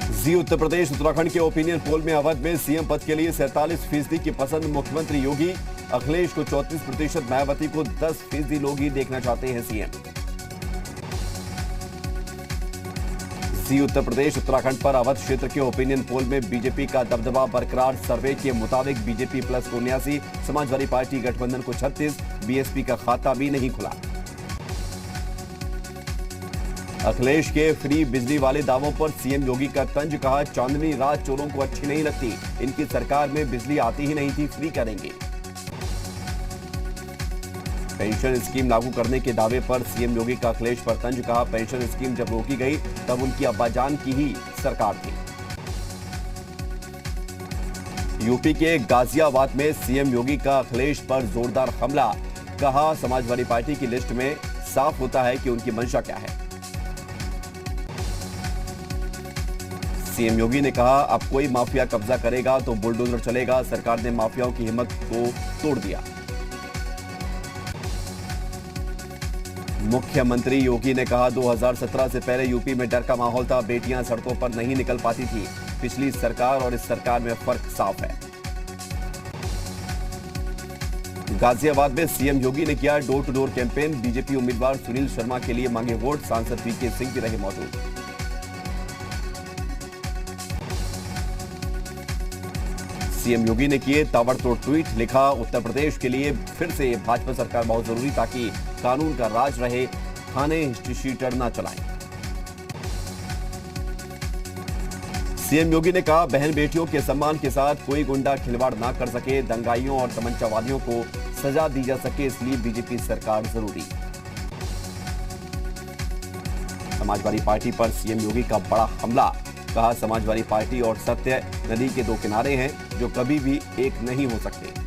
जी उत्तर प्रदेश उत्तराखंड के opinion poll में अवध में सीएम पद के लिए 47% की पसंद मुख्यमंत्री योगी। अखिलेश को 34%, मायावती को 10% लोग ही देखना चाहते हैं सीएम। जी उत्तर प्रदेश उत्तराखंड पर अवध क्षेत्र के ओपिनियन पोल में बीजेपी का दबदबा बरकरार। सर्वे के मुताबिक बीजेपी प्लस को 79, समाजवादी पार्टी गठबंधन को 36, बीएसपी का खाता भी नहीं खुला। अखिलेश के फ्री बिजली वाले दावों पर सीएम योगी का तंज। कहा, चांदनी रात चोरों को अच्छी नहीं लगती, इनकी सरकार में बिजली आती ही नहीं थी, फ्री करेंगे। पेंशन स्कीम लागू करने के दावे पर सीएम योगी का अखिलेश पर तंज। कहा, पेंशन स्कीम जब रोकी गई तब उनकी अब्बाजान की ही सरकार थी। यूपी के गाजियाबाद में सीएम योगी का अखिलेश पर जोरदार हमला। कहा, समाजवादी पार्टी की लिस्ट में साफ होता है कि उनकी मंशा क्या है। सीएम योगी ने कहा, अब कोई माफिया कब्जा करेगा तो बुलडोजर चलेगा। सरकार ने माफियाओं की हिम्मत को तोड़ दिया। मुख्यमंत्री योगी ने कहा, 2017 से पहले यूपी में डर का माहौल था, बेटियां सड़कों पर नहीं निकल पाती थी। पिछली सरकार और इस सरकार में फर्क साफ है। गाजियाबाद में सीएम योगी ने किया door to door campaign. BJP उम्मीदवार सुनील शर्मा के लिए मांगे वोट। सांसद वीके सिंह भी रहे मौजूद। सीएम योगी ने किए ताबड़तोड़ ट्वीट। लिखा, उत्तर प्रदेश के लिए फिर से भाजपा सरकार बहुत जरूरी ताकि कानून का राज रहे, थाने हिस्ट्रीशीटर न चलाएं। सीएम योगी ने कहा, बहन बेटियों के सम्मान के साथ कोई गुंडा खिलवाड़ ना कर सके, दंगाइयों और तमंचावादियों को सजा दी जा सके, इसलिए बीजेपी सरकार जरूरी। समाजवादी पार्टी पर सीएम योगी का बड़ा हमला। कहा, समाजवादी पार्टी और सत्य नदी के दो किनारे हैं जो कभी भी एक नहीं हो सकते।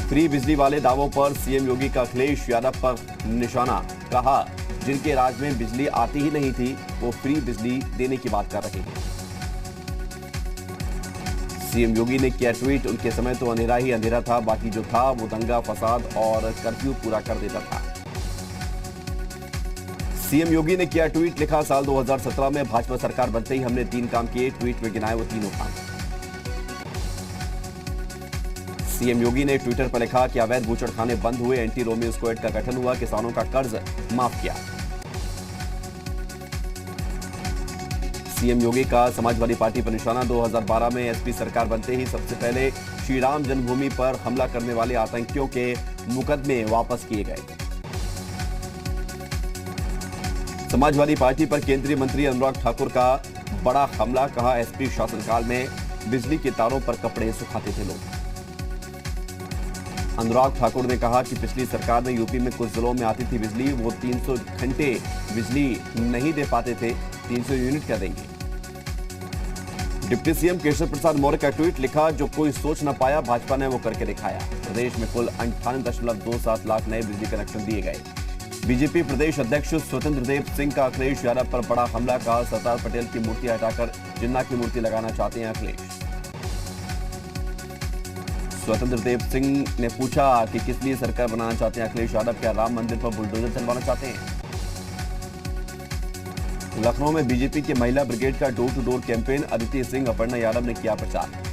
फ्री बिजली वाले दावों पर सीएम योगी का अखिलेश यादव पर निशाना। कहा, जिनके राज में बिजली आती ही नहीं थी वो फ्री बिजली देने की बात कर रहे हैं। सीएम योगी ने किया ट्वीट, उनके समय तो अंधेरा ही अंधेरा था, बाकी जो था वो दंगा फसाद और कर्फ्यू पूरा कर देता था। सीएम योगी ने किया ट्वीट। लिखा, साल 2017 में भाजपा सरकार बनते ही हमने 3 काम किए। ट्वीट में गिनाए वो तीनों काम। सीएम योगी ने ट्विटर पर लिखा कि अवैध बूचड़खाने बंद हुए, एंटी रोमियो स्क्वाड का गठन हुआ, किसानों का कर्ज माफ किया। सीएम योगी का समाजवादी पार्टी पर निशाना। 2012 में एसपी सरकार बनते ही सबसे पहले श्री राम जन्मभूमि पर हमला करने वाले आतंकियों के मुकदमे वापस किए गए। समाजवादी पार्टी पर केंद्रीय मंत्री अनुराग ठाकुर का बड़ा हमला। कहा, एसपी शासनकाल में बिजली के तारों पर कपड़े सुखाते थे लोग। अनुराग ठाकुर ने कहा कि पिछली सरकार में यूपी में कुछ जिलों में आती थी बिजली, वो 300 घंटे बिजली नहीं दे पाते थे, 300 यूनिट क्या देंगे। डिप्टी सीएम केशव प्रसाद मौर्य का ट्वीट। लिखा, जो कोई सोच न पाया भाजपा ने वो करके दिखाया। प्रदेश में कुल 58.27 लाख नए बिजली कनेक्शन दिए गए। बीजेपी प्रदेश अध्यक्ष स्वतंत्र देव सिंह का अखिलेश यादव पर बड़ा हमला। कहा, सरदार पटेल की मूर्ति हटाकर जिन्ना की मूर्ति लगाना चाहते हैं अखिलेश। स्वतंत्र देव सिंह ने पूछा कि किस लिए सरकार बनाना चाहते हैं अखिलेश यादव, क्या राम मंदिर पर बुलडोजर चलवाना चाहते हैं। लखनऊ में बीजेपी के महिला ब्रिगेड का door to door campaign. Aditi Singh, Aparna Yadav ने किया प्रचार।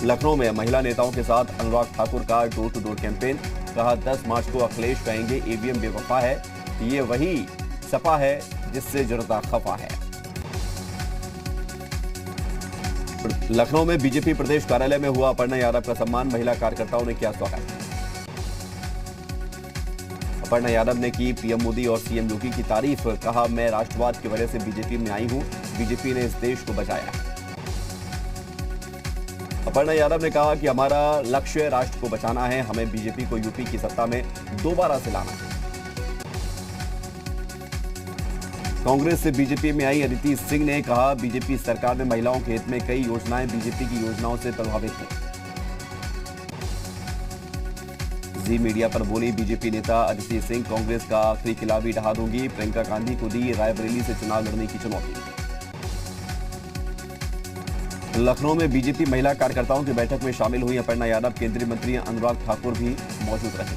लखनऊ में महिला नेताओं के साथ अनुराग ठाकुर का डोर टू डोर कैंपेन। कहा, 10 मार्च को अखिलेश कहेंगे ईवीएम बेवफा है, ये वही सपा है जिससे जनता खफा है। लखनऊ में बीजेपी प्रदेश कार्यालय में हुआ अपर्णा यादव का सम्मान। महिला कार्यकर्ताओं ने किया स्वागत। अपर्णा यादव ने की पीएम मोदी और सीएम योगी की तारीफ। कहा, मैं राष्ट्रवाद की वजह से बीजेपी में आई हूं, बीजेपी ने इस देश को बचाया है। अपर्णा यादव ने कहा कि हमारा लक्ष्य राष्ट्र को बचाना है, हमें बीजेपी को यूपी की सत्ता में दोबारा से लाना है। कांग्रेस से बीजेपी में आई अदिति सिंह ने कहा, बीजेपी सरकार में महिलाओं के हित में कई योजनाएं बीजेपी की योजनाओं से प्रभावित हैं। जी मीडिया पर बोली बीजेपी नेता अदिति सिंह, कांग्रेस का आखिरी किला भी ढहा दूंगी। प्रियंका गांधी को दी रायबरेली से चुनाव लड़ने की चुनौती। लखनऊ में बीजेपी महिला कार्यकर्ताओं की बैठक में शामिल हुई अपर्णा यादव। केंद्रीय मंत्री अनुराग ठाकुर भी मौजूद रहे।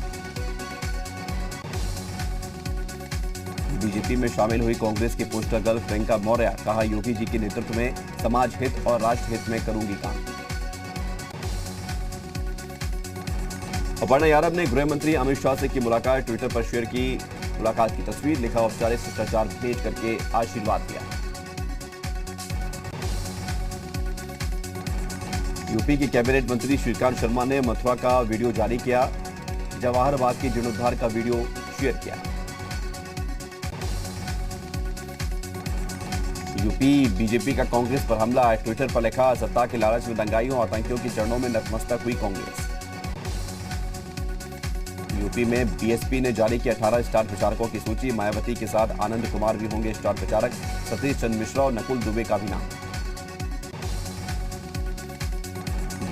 बीजेपी में शामिल हुई कांग्रेस की पोस्टर गर्ल प्रियंका मौर्य, कहा योगी जी के नेतृत्व में समाज हित और राष्ट्र हित में करूंगी काम। अपर्णा यादव ने गृह मंत्री अमित शाह से की मुलाकात, ट्विटर पर शेयर की मुलाकात की तस्वीर, लिखा औपचारिक शिष्टाचार भेज करके आशीर्वाद दिया। यूपी के कैबिनेट मंत्री श्रीकांत शर्मा ने मथुरा का वीडियो जारी किया, जवाहर बाग के जीर्णोद्धार का वीडियो शेयर किया। यूपी बीजेपी का कांग्रेस पर हमला, ट्विटर पर लिखा, सत्ता के लालच में दंगाइयों आतंकियों के चरणों में नतमस्तक हुई कांग्रेस। यूपी में बीएसपी ने जारी की 18 स्टार प्रचारकों की सूची, मायावती के साथ आनंद कुमार भी होंगे स्टार प्रचारक, सतीश चंद्र मिश्रा और नकुल दुबे का भी नाम।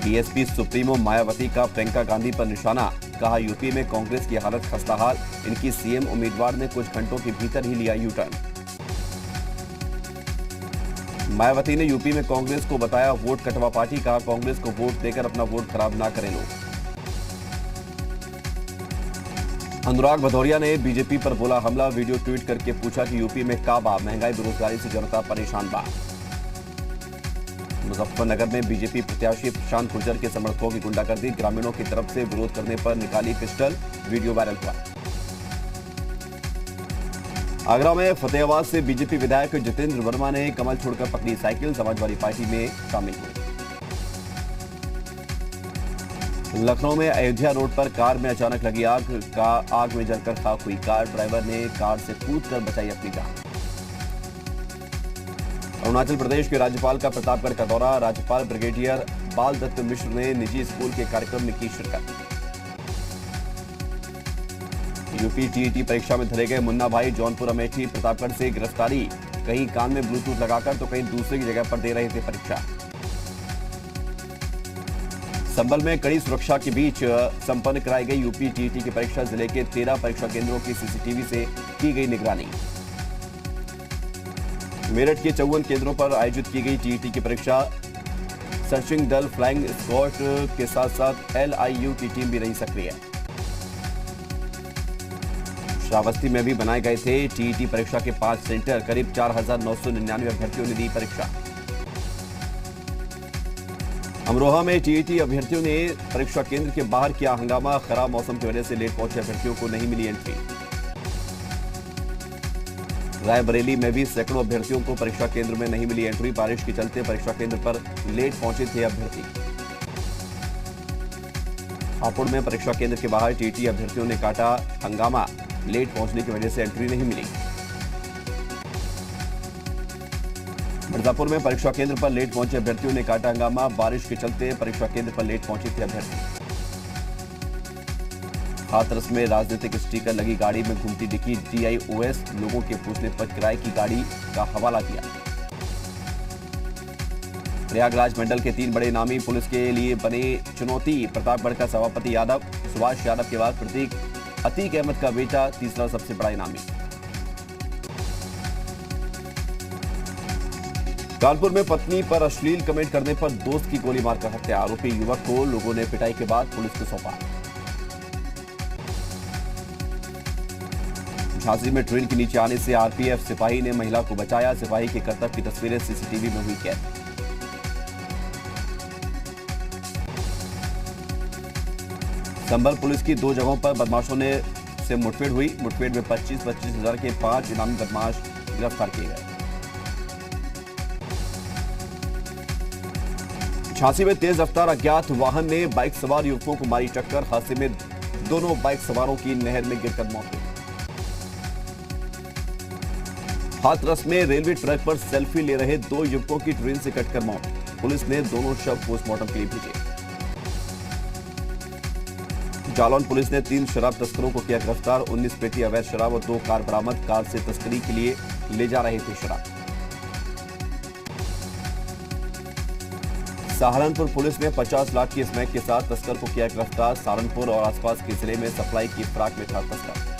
बीएसपी सुप्रीमो मायावती का प्रियंका गांधी पर निशाना, कहा यूपी में कांग्रेस की हालत खस्ताहाल, इनकी सीएम उम्मीदवार ने कुछ घंटों के भीतर ही लिया यू टर्न। मायावती ने यूपी में कांग्रेस को बताया वोट कटवा पार्टी, कहा कांग्रेस को वोट देकर अपना वोट खराब ना करें लोग। अनुराग भदौरिया ने बीजेपी पर बोला हमला, वीडियो ट्वीट करके पूछा कि यूपी में का बा, महंगाई बेरोजगारी से जनता परेशान बा। मुजफ्फरनगर में बीजेपी प्रत्याशी प्रशांत गुर्जर के समर्थकों की गुंडागर्दी, ग्रामीणों की तरफ से विरोध करने पर निकाली पिस्टल, वीडियो वायरल हुआ। आगरा में फतेहाबाद से बीजेपी विधायक जितेंद्र वर्मा ने कमल छोड़कर पकड़ी साइकिल, समाजवादी पार्टी में शामिल हुए। लखनऊ में अयोध्या रोड पर कार में अचानक लगी आग में जलकर खाक हुई कार, ड्राइवर ने कार से कूदकर बचाई अपनी जान। अरुणाचल प्रदेश के राज्यपाल का प्रतापगढ़ का दौरा, राज्यपाल ब्रिगेडियर बाल दत्त मिश्र ने निजी स्कूल के कार्यक्रम में की शिरकत। यूपी टीईटी परीक्षा में धरे गए मुन्ना भाई, जौनपुर अमेठी प्रतापगढ़ से गिरफ्तारी, कहीं कान में ब्लूटूथ लगाकर तो कहीं दूसरे की जगह पर दे रहे थे परीक्षा। संभल में कड़ी सुरक्षा के बीच संपन्न कराई गई यूपी टीईटी की परीक्षा, जिले के 13 परीक्षा केंद्रों की सीसीटीवी से की गई निगरानी। मेरठ के 54 केंद्रों पर आयोजित की गई टीईटी की परीक्षा, सर्चिंग दल फ्लाइंग स्क्वाड के साथ साथ एलआईयू की टीम भी रही सक्रिय। श्रावस्ती में भी बनाए गए थे टीईटी परीक्षा के 5 सेंटर, करीब 4,999 अभ्यर्थियों ने दी परीक्षा। अमरोहा में टीईटी अभ्यर्थियों ने परीक्षा केंद्र के बाहर किया हंगामा, खराब मौसम की वजह से लेट पहुंचे अभ्यर्थियों को नहीं मिली एंट्री। रायबरेली में भी सैकड़ों अभ्यर्थियों को परीक्षा केंद्र में नहीं मिली एंट्री, बारिश के चलते परीक्षा केंद्र पर लेट पहुंचे थे अभ्यर्थी। हापुड़ में परीक्षा केंद्र के बाहर टीईटी अभ्यर्थियों ने काटा हंगामा, लेट पहुंचने की वजह से एंट्री नहीं मिली। मिर्जापुर में परीक्षा केंद्र पर लेट पहुंचे अभ्यर्थियों ने काटा हंगामा, बारिश के चलते परीक्षा केंद्र पर लेट पहुंचे थे अभ्यर्थी। हाथरस में राजनीतिक स्टिकर लगी गाड़ी में घूमती दिखी DIOS, लोगों के पूछने पर किराए की गाड़ी का हवाला दिया। प्रयागराज मंडल के 3 बड़े इनामी पुलिस के लिए बने चुनौती, प्रतापगढ़ का सभापति यादव, सुभाष यादव के बाद प्रतीक अतीक अहमद का बेटा तीसरा सबसे बड़ा इनामी। कानपुर में पत्नी पर अश्लील कमेंट करने पर दोस्त की गोली मारकर हत्या, आरोपी युवक को लोगों ने पिटाई के बाद पुलिस को सौंपा। झांसी में ट्रेन के नीचे आने से आरपीएफ सिपाही ने महिला को बचाया, सिपाही के करतब की तस्वीरें सीसीटीवी में हुई कैद। संभल पुलिस की 2 जगहों पर बदमाशों से मुठभेड़ हुई, मुठभेड़ में 25-25 हजार के 5 इनामी बदमाश गिरफ्तार किए गए। झांसी में तेज रफ्तार अज्ञात वाहन ने बाइक सवार युवकों को मारी टक्कर, हादसे में दोनों बाइक सवारों की नहर में गिरकर मौत हुई। हाथरस में रेलवे ट्रैक पर सेल्फी ले रहे 2 युवकों की ट्रेन से कटकर मौत, पुलिस ने दोनों शव पोस्टमार्टम के लिए भेजे। जालौन पुलिस ने 3 शराब तस्करों को किया गिरफ्तार, 19 पेटी अवैध शराब और 2 कार बरामद, कार से तस्करी के लिए ले जा रहे थे शराब। सहारनपुर पुलिस ने 50 लाख की स्मैक के साथ तस्कर को किया गिरफ्तार, सहारनपुर और आसपास के जिले में सप्लाई की फिराक में था तस्कर।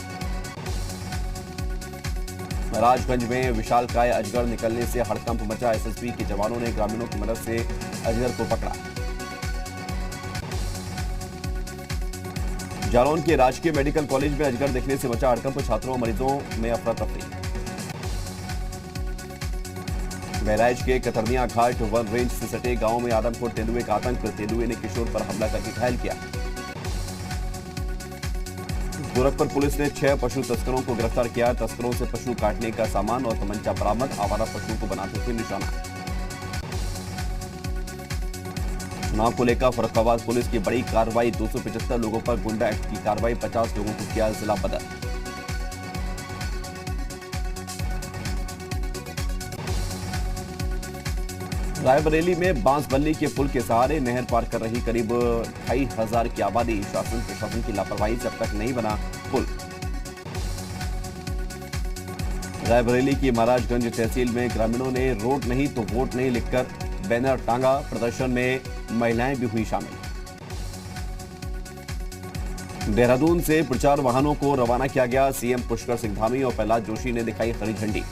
राजगंज में विशालकाय अजगर निकलने से हड़कंप मचा, एसएसबी के जवानों ने ग्रामीणों की मदद से अजगर को पकड़ा। जालौन के राजकीय मेडिकल कॉलेज में अजगर देखने से मचा हड़कंप, छात्रों और मरीजों में अफरा तफरी। बहराइच के कतरनिया घाट वन रेंज से सटे गांव में आदमखोर तेंदुए का आतंक, तेंदुए ने किशोर पर हमला करके घायल किया। गोरखपुर पुलिस ने 6 पशु तस्करों को गिरफ्तार किया। तस्करों से पशु काटने का सामान और तमंचा बरामद, आवारा पशुओं को बनाते थे निशाना। चुनाव को लेकर फर्रुखाबाद पुलिस की बड़ी कार्रवाई, 275 लोगों पर गुंडा एक्ट की कार्रवाई, 50 लोगों को किया जिला बदल। रायबरेली में बांसबल्ली के पुल के सहारे नहर पार कर रही करीब 25,000 की आबादी, शासन प्रशासन की लापरवाही से अब तक नहीं बना पुल। रायबरेली की महाराजगंज तहसील में ग्रामीणों ने रोड नहीं तो वोट नहीं लिखकर बैनर टांगा, प्रदर्शन में महिलाएं भी हुई शामिल। देहरादून से प्रचार वाहनों को रवाना किया गया, सीएम पुष्कर सिंह धामी और प्रहलाद जोशी ने दिखाई हरी झंडी।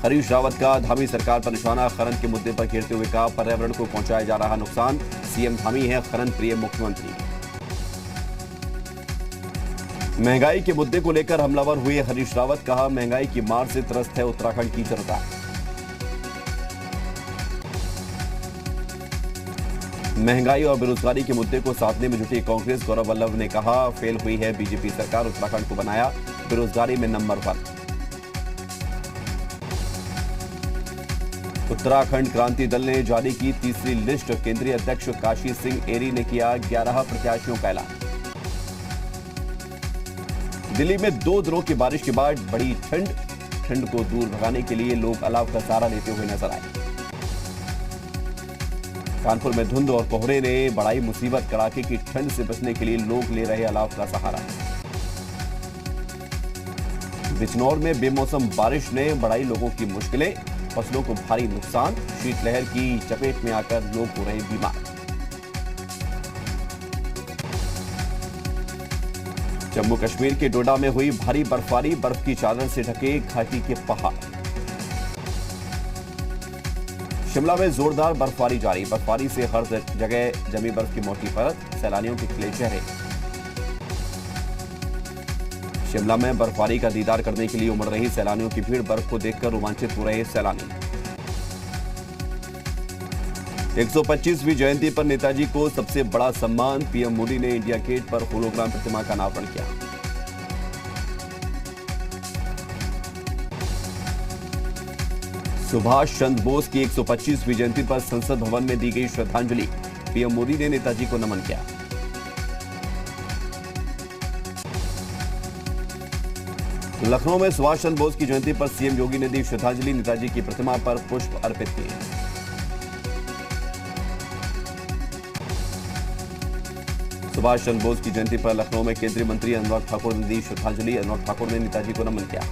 हरीश रावत का धामी सरकार पर निशाना, खनन के मुद्दे पर घेरते हुए कहा पर्यावरण को पहुंचाया जा रहा नुकसान, सीएम धामी है खनन प्रिय मुख्यमंत्री। महंगाई के मुद्दे को लेकर हमलावर हुए हरीश रावत, कहा महंगाई की मार से त्रस्त है उत्तराखंड की जनता। महंगाई और बेरोजगारी के मुद्दे को साधने में जुटी कांग्रेस, गौरव वल्लभ ने कहा फेल हुई है बीजेपी सरकार, उत्तराखंड को बनाया बेरोजगारी में नंबर 1। उत्तराखंड क्रांति दल ने जारी की तीसरी लिस्ट, केंद्रीय अध्यक्ष काशी सिंह एरी ने किया 11 प्रत्याशियों का ऐलान। दिल्ली में 2 दिनों की बारिश के बाद बड़ी ठंड को दूर भगाने के लिए लोग अलाव का सहारा लेते हुए नजर आए। कानपुर में धुंध और कोहरे ने बढ़ाई मुसीबत, कड़ाके की ठंड से बचने के लिए लोग ले रहे अलाव का सहारा। बिजनौर में बेमौसम बारिश ने बढ़ाई लोगों की मुश्किलें, फसलों को भारी नुकसान, शीतलहर की चपेट में आकर लोग हो रहे बीमार। जम्मू कश्मीर के डोडा में हुई भारी बर्फबारी, बर्फ की चादर से ढके घाटी के पहाड़। शिमला में जोरदार बर्फबारी जारी, बर्फबारी से हर जगह जमी बर्फ की मोटी परत, सैलानियों के खिले चेहरे। शिमला में बर्फबारी का दीदार करने के लिए उमड़ रही सैलानियों की भीड़, बर्फ को देखकर रोमांचित हो रहे सैलानी। 125वीं जयंती पर नेताजी को सबसे बड़ा सम्मान, पीएम मोदी ने इंडिया गेट पर होलोग्राम प्रतिमा का अनावरण किया। सुभाष चंद्र बोस की 125वीं जयंती पर संसद भवन में दी गई श्रद्धांजलि, पीएम मोदी ने नेताजी को नमन किया। लखनऊ में सुभाष चंद्र बोस की जयंती पर सीएम योगी ने दी श्रद्धांजलि, नेताजी की प्रतिमा पर पुष्प अर्पित किए। सुभाष चंद्र बोस की जयंती पर लखनऊ में केंद्रीय मंत्री अनुराग ठाकुर ने दी श्रद्धांजलि, अनुराग ठाकुर ने नेताजी को नमन किया।